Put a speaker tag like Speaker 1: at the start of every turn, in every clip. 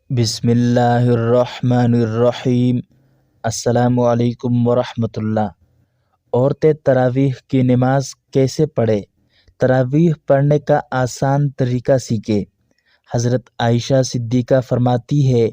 Speaker 1: بسم اللہ الرحمن الرحیم۔ السلام علیکم ورحمۃ اللہ۔ عورتیں تراویح کی نماز کیسے پڑھیں؟ تراویح پڑھنے کا آسان طریقہ سیکھیں۔ حضرت عائشہ صدیقہ فرماتی ہے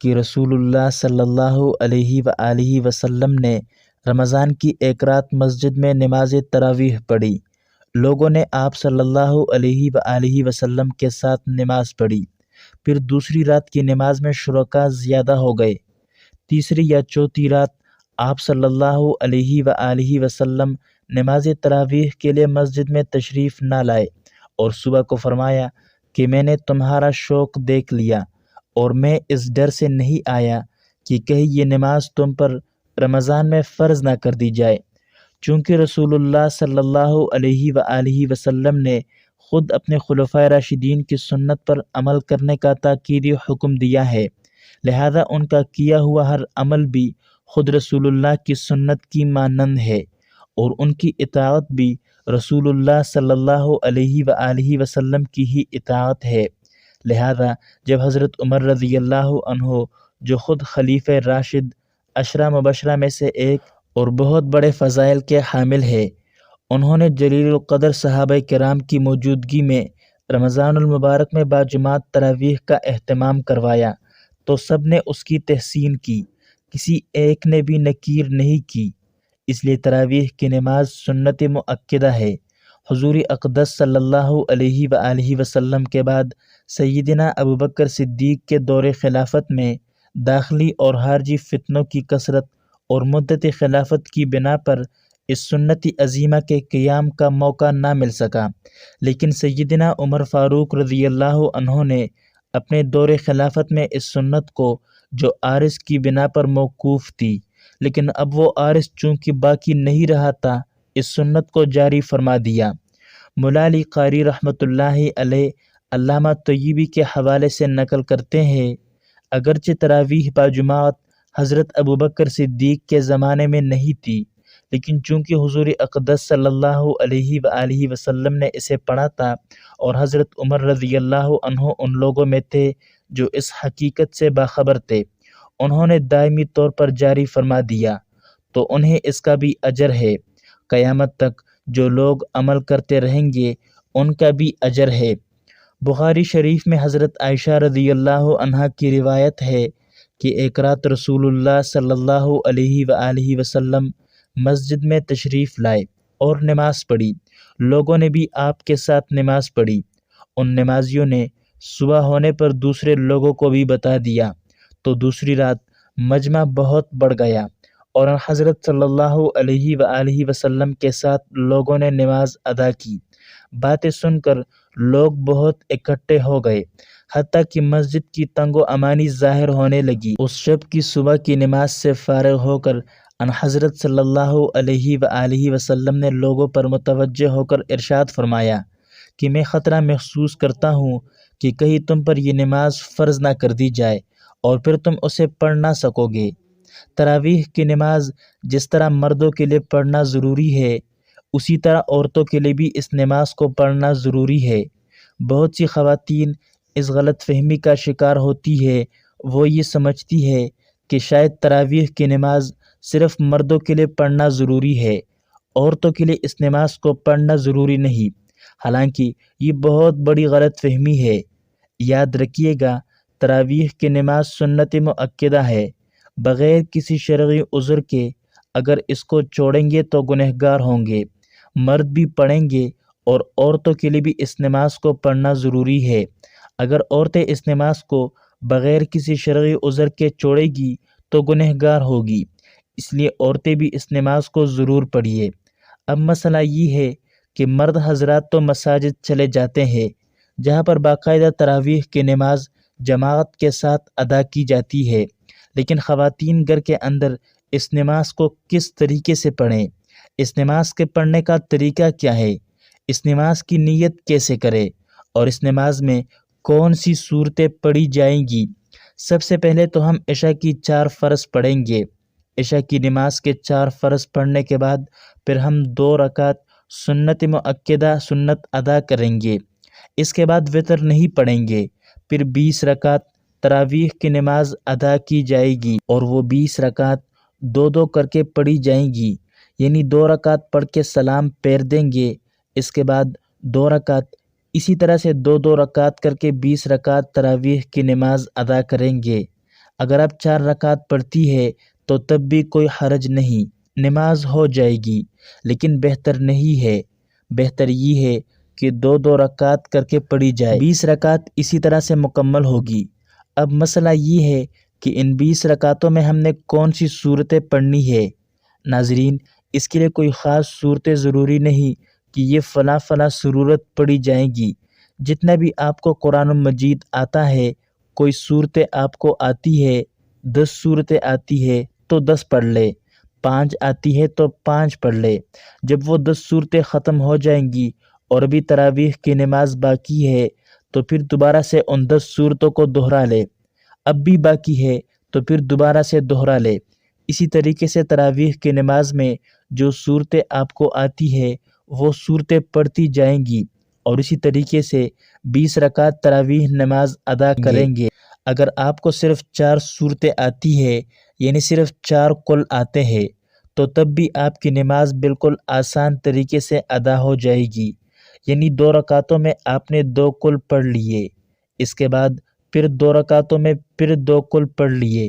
Speaker 1: کہ رسول اللہ صلی اللہ علیہ وآلہ وسلم نے رمضان کی ایک رات مسجد میں نماز تراویح پڑھی۔ لوگوں نے آپ صلی اللہ علیہ وآلہ وسلم کے ساتھ نماز پڑھی۔ پھر دوسری رات کی نماز میں شرکاء زیادہ ہو گئے۔ تیسری یا چوتھی رات آپ صلی اللہ علیہ وآلہ وسلم نماز تراویح کے لیے مسجد میں تشریف نہ لائے اور صبح کو فرمایا کہ میں نے تمہارا شوق دیکھ لیا اور میں اس ڈر سے نہیں آیا کہ کہیں یہ نماز تم پر رمضان میں فرض نہ کر دی جائے، چونکہ رسول اللہ صلی اللہ علیہ وآلہ وسلم نے خود اپنے خلفائے راشدین کی سنت پر عمل کرنے کا تاکیدی حکم دیا ہے، لہذا ان کا کیا ہوا ہر عمل بھی خود رسول اللہ کی سنت کی مانند ہے، اور ان کی اطاعت بھی رسول اللہ صلی اللہ علیہ وآلہ وسلم کی ہی اطاعت ہے۔ لہذا جب حضرت عمر رضی اللہ عنہ، جو خود خلیفہ راشد 10 مبشرہ میں سے ایک اور بہت بڑے فضائل کے حامل ہے، انہوں نے جلیل القدر صحابہ کرام کی موجودگی میں رمضان المبارک میں باجماعت تراویح کا اہتمام کروایا تو سب نے اس کی تحسین کی، کسی ایک نے بھی نکیر نہیں کی۔ اس لیے تراویح کی نماز سنت مؤکدہ ہے۔ حضور اقدس صلی اللہ علیہ وآلہ وسلم کے بعد سیدنا ابوبکر صدیق کے دور خلافت میں داخلی اور خارجی فتنوں کی کثرت اور مدت خلافت کی بنا پر اس سنت عظیمہ کے قیام کا موقع نہ مل سکا، لیکن سیدنا عمر فاروق رضی اللہ عنہ نے اپنے دور خلافت میں اس سنت کو، جو عارض کی بنا پر موقوف تھی لیکن اب وہ عارض چونکہ باقی نہیں رہا تھا، اس سنت کو جاری فرما دیا۔ مولا علی قاری رحمۃ اللہ علیہ علامہ طیبی کے حوالے سے نقل کرتے ہیں، اگرچہ تراویح باجماعت حضرت ابوبکر صدیق کے زمانے میں نہیں تھی، لیکن چونکہ حضور اقدس صلی اللہ علیہ وآلہ وسلم نے اسے پڑھا تھا اور حضرت عمر رضی اللہ عنہ ان لوگوں میں تھے جو اس حقیقت سے باخبر تھے، انہوں نے دائمی طور پر جاری فرما دیا، تو انہیں اس کا بھی اجر ہے۔ قیامت تک جو لوگ عمل کرتے رہیں گے ان کا بھی اجر ہے۔ بخاری شریف میں حضرت عائشہ رضی اللہ عنہا کی روایت ہے کہ ایک رات رسول اللہ صلی اللہ علیہ وآلہ وسلم مسجد میں تشریف لائے اور نماز پڑھی۔ لوگوں نے بھی آپ کے ساتھ نماز پڑھی۔ ان نمازیوں نے صبح ہونے پر دوسرے لوگوں کو بھی بتا دیا، تو دوسری رات مجمع بہت بڑھ گیا اور حضرت صلی اللہ علیہ وآلہ وسلم کے ساتھ لوگوں نے نماز ادا کی۔ باتیں سن کر لوگ بہت اکٹھے ہو گئے، حتیٰ کہ مسجد کی تنگ و امانی ظاہر ہونے لگی۔ اس شب کی صبح کی نماز سے فارغ ہو کر حضرت صلی اللہ علیہ وآلہ وسلم نے لوگوں پر متوجہ ہو کر ارشاد فرمایا کہ میں خطرہ محسوس کرتا ہوں کہ کہیں تم پر یہ نماز فرض نہ کر دی جائے اور پھر تم اسے پڑھ نہ سکو گے۔ تراویح کی نماز جس طرح مردوں کے لیے پڑھنا ضروری ہے، اسی طرح عورتوں کے لیے بھی اس نماز کو پڑھنا ضروری ہے۔ بہت سی خواتین اس غلط فہمی کا شکار ہوتی ہے، وہ یہ سمجھتی ہے کہ شاید تراویح کی نماز صرف مردوں کے لیے پڑھنا ضروری ہے، عورتوں کے لیے اس نماز کو پڑھنا ضروری نہیں، حالانکہ یہ بہت بڑی غلط فہمی ہے۔ یاد رکھیے گا، تراویح کی نماز سنت مؤکدہ ہے، بغیر کسی شرعی عذر کے اگر اس کو چھوڑیں گے تو گنہگار ہوں گے۔ مرد بھی پڑھیں گے اور عورتوں کے لیے بھی اس نماز کو پڑھنا ضروری ہے۔ اگر عورتیں اس نماز کو بغیر کسی شرعی عذر کے چھوڑے گی تو گنہگار ہوگی، اس لیے عورتیں بھی اس نماز کو ضرور پڑھیے۔ اب مسئلہ یہ ہے کہ مرد حضرات تو مساجد چلے جاتے ہیں جہاں پر باقاعدہ تراویح کی نماز جماعت کے ساتھ ادا کی جاتی ہے، لیکن خواتین گھر کے اندر اس نماز کو کس طریقے سے پڑھیں؟ اس نماز کے پڑھنے کا طریقہ کیا ہے؟ اس نماز کی نیت کیسے کرے اور اس نماز میں کون سی صورتیں پڑھی جائیں گی؟ سب سے پہلے تو ہم عشاء کی 4 فرض پڑھیں گے۔ عشاء کی نماز کے 4 فرض پڑھنے کے بعد پھر ہم 2 رکعت سنت مؤکدہ سنت ادا کریں گے۔ اس کے بعد وتر نہیں پڑھیں گے، پھر 20 رکعت تراویح کی نماز ادا کی جائے گی اور وہ 20 رکعت 2 کر کے پڑھی جائیں گی، یعنی 2 رکعت پڑھ کے سلام پھیر دیں گے، اس کے بعد 2 رکعت، اسی طرح سے 2 رکعت کر کے 20 رکعت تراویح کی نماز ادا کریں گے۔ اگر آپ 4 رکعت پڑھتی ہے تو تب بھی کوئی حرج نہیں، نماز ہو جائے گی، لیکن بہتر نہیں ہے، بہتر یہ ہے کہ 2 رکعت کر کے پڑھی جائے، 20 رکعت اسی طرح سے مکمل ہوگی۔ اب مسئلہ یہ ہے کہ ان 20 رکعتوں میں ہم نے کون سی صورتیں پڑھنی ہے۔ ناظرین، اس کے لیے کوئی خاص صورتیں ضروری نہیں کہ یہ فلاں فلاں صورت پڑھی جائیں گی۔ جتنا بھی آپ کو قرآن مجید آتا ہے، کوئی صورتیں آپ کو آتی ہے، 10 صورتیں آتی ہے تو 10 پڑھ لے، 5 آتی ہے تو 5 پڑھ لے۔ جب وہ 10 صورتیں ختم ہو جائیں گی اور ابھی تراویح کی نماز باقی ہے تو پھر دوبارہ سے ان 10 صورتوں کو دہرا لے، اب بھی باقی ہے تو پھر دوبارہ سے دہرا لے۔ اسی طریقے سے تراویح کی نماز میں جو صورتیں آپ کو آتی ہے وہ صورتیں پڑھتی جائیں گی اور اسی طریقے سے 20 رکعت تراویح نماز ادا کریں گے۔ اگر آپ کو صرف 4 صورتیں آتی ہے، یعنی صرف 4 قل آتے ہیں، تو تب بھی آپ کی نماز بالکل آسان طریقے سے ادا ہو جائے گی، یعنی 2 رکعتوں میں آپ نے 2 قل پڑھ لیے، اس کے بعد پھر 2 رکعتوں میں پھر 2 قل پڑھ لیے،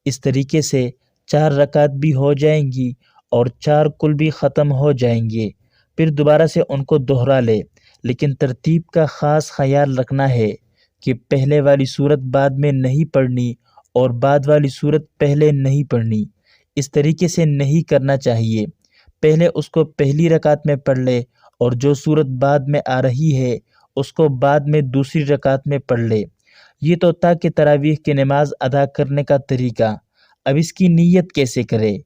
Speaker 1: اس طریقے سے 4 رکعت بھی ہو جائیں گی اور 4 قل بھی ختم ہو جائیں گے، پھر دوبارہ سے ان کو دہرا لے۔ لیکن ترتیب کا خاص خیال رکھنا ہے کہ پہلے والی صورت بعد میں نہیں پڑھنی اور بعد والی صورت پہلے نہیں پڑھنی، اس طریقے سے نہیں کرنا چاہیے۔ پہلے اس کو پہلی رکعت میں پڑھ لے اور جو صورت بعد میں آ رہی ہے اس کو بعد میں دوسری رکعت میں پڑھ لے۔ یہ تو تھا کہ تراویح کی نماز ادا کرنے کا طریقہ۔ اب اس کی نیت کیسے کرے؟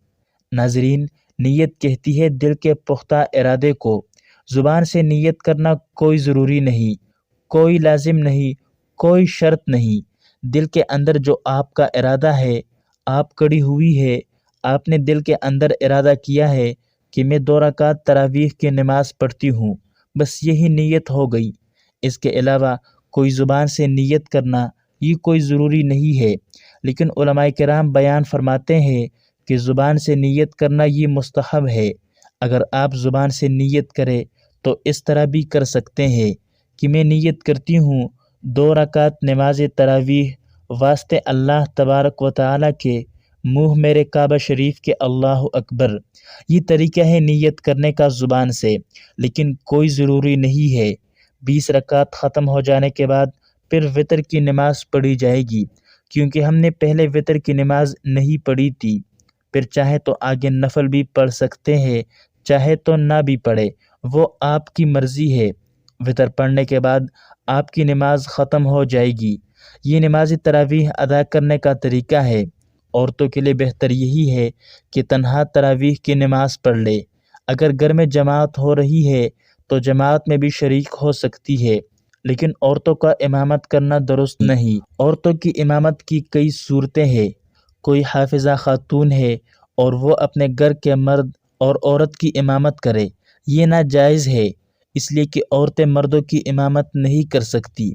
Speaker 1: ناظرین، نیت کہتی ہے دل کے پختہ ارادے کو۔ زبان سے نیت کرنا کوئی ضروری نہیں، کوئی لازم نہیں، کوئی شرط نہیں۔ دل کے اندر جو آپ کا ارادہ ہے، آپ کڑی ہوئی ہے، آپ نے دل کے اندر ارادہ کیا ہے کہ میں 2 رکعت تراویح کی نماز پڑھتی ہوں، بس یہی نیت ہو گئی۔ اس کے علاوہ کوئی زبان سے نیت کرنا یہ کوئی ضروری نہیں ہے، لیکن علماء کرام بیان فرماتے ہیں کہ زبان سے نیت کرنا یہ مستحب ہے۔ اگر آپ زبان سے نیت کرے تو اس طرح بھی کر سکتے ہیں کہ میں نیت کرتی ہوں 2 رکعت نماز تراویح واسطے اللہ تبارک و تعالیٰ کے، منہ میرے کعبہ شریف کے، اللہ اکبر۔ یہ طریقہ ہے نیت کرنے کا زبان سے، لیکن کوئی ضروری نہیں ہے۔ 20 رکعت ختم ہو جانے کے بعد پھر وتر کی نماز پڑھی جائے گی، کیونکہ ہم نے پہلے وتر کی نماز نہیں پڑھی تھی۔ پھر چاہے تو آگے نفل بھی پڑھ سکتے ہیں، چاہے تو نہ بھی پڑھے، وہ آپ کی مرضی ہے۔ وتر پڑھنے کے بعد آپ کی نماز ختم ہو جائے گی۔ یہ نماز تراویح ادا کرنے کا طریقہ ہے۔ عورتوں کے لیے بہتر یہی ہے کہ تنہا تراویح کی نماز پڑھ لے۔ اگر گھر میں جماعت ہو رہی ہے تو جماعت میں بھی شریک ہو سکتی ہے، لیکن عورتوں کا امامت کرنا درست نہیں۔ عورتوں کی امامت کی کئی صورتیں ہیں۔ کوئی حافظہ خاتون ہے اور وہ اپنے گھر کے مرد اور عورت کی امامت کرے، یہ ناجائز ہے، اس لیے کہ عورتیں مردوں کی امامت نہیں کر سکتی۔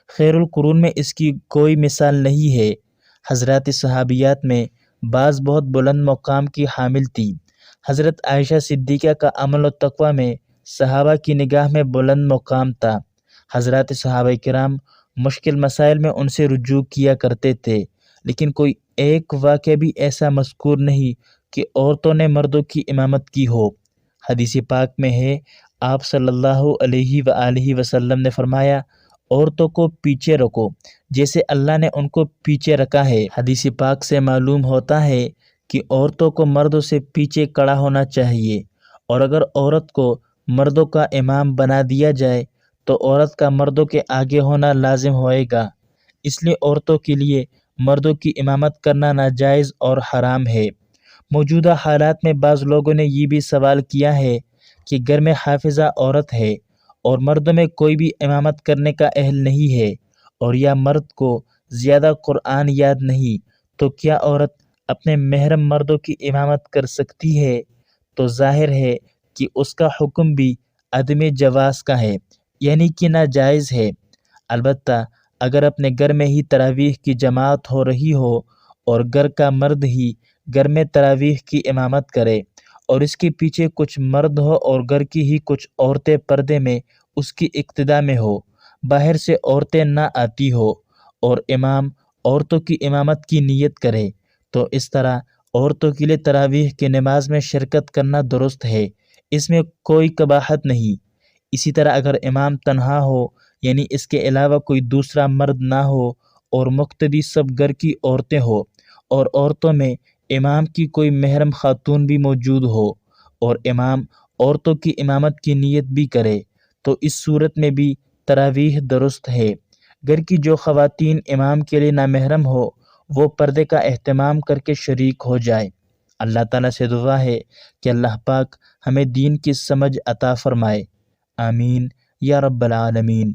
Speaker 1: خیر القرون میں اس کی کوئی مثال نہیں ہے۔ حضرات صحابیات میں بعض بہت بلند مقام کی حامل تھی۔ حضرت عائشہ صدیقہ کا عمل و تقوی میں صحابہ کی نگاہ میں بلند مقام تھا۔ حضرات صحابہ کرام مشکل مسائل میں ان سے رجوع کیا کرتے تھے، لیکن کوئی ایک واقعہ بھی ایسا مذکور نہیں کہ عورتوں نے مردوں کی امامت کی ہو۔ حدیث پاک میں ہے، آپ صلی اللہ علیہ وآلہ وسلم نے فرمایا، عورتوں کو پیچھے رکھو جیسے اللہ نے ان کو پیچھے رکھا ہے۔ حدیث پاک سے معلوم ہوتا ہے کہ عورتوں کو مردوں سے پیچھے کھڑا ہونا چاہیے، اور اگر عورت کو مردوں کا امام بنا دیا جائے تو عورت کا مردوں کے آگے ہونا لازم ہوئے گا۔ اس لیے عورتوں کے لیے مردوں کی امامت کرنا ناجائز اور حرام ہے۔ موجودہ حالات میں بعض لوگوں نے یہ بھی سوال کیا ہے کہ گھر میں حافظہ عورت ہے اور مردوں میں کوئی بھی امامت کرنے کا اہل نہیں ہے، اور یا مرد کو زیادہ قرآن یاد نہیں، تو کیا عورت اپنے محرم مردوں کی امامت کر سکتی ہے؟ تو ظاہر ہے کہ اس کا حکم بھی عدم جواز کا ہے، یعنی کہ ناجائز ہے۔ البتہ اگر اپنے گھر میں ہی تراویح کی جماعت ہو رہی ہو اور گھر کا مرد ہی گھر میں تراویح کی امامت کرے اور اس کے پیچھے کچھ مرد ہو اور گھر کی ہی کچھ عورتیں پردے میں اس کی اقتداء میں ہو، باہر سے عورتیں نہ آتی ہو اور امام عورتوں کی امامت کی نیت کرے، تو اس طرح عورتوں کے لیے تراویح کی نماز میں شرکت کرنا درست ہے، اس میں کوئی قباحت نہیں۔ اسی طرح اگر امام تنہا ہو، یعنی اس کے علاوہ کوئی دوسرا مرد نہ ہو اور مقتدی سب گھر کی عورتیں ہو اور عورتوں میں امام کی کوئی محرم خاتون بھی موجود ہو اور امام عورتوں کی امامت کی نیت بھی کرے، تو اس صورت میں بھی تراویح درست ہے۔ گھر کی جو خواتین امام کے لیے نامحرم ہو وہ پردے کا اہتمام کر کے شریک ہو جائے۔ اللہ تعالیٰ سے دعا ہے کہ اللہ پاک ہمیں دین کی سمجھ عطا فرمائے، آمین یا رب العالمین۔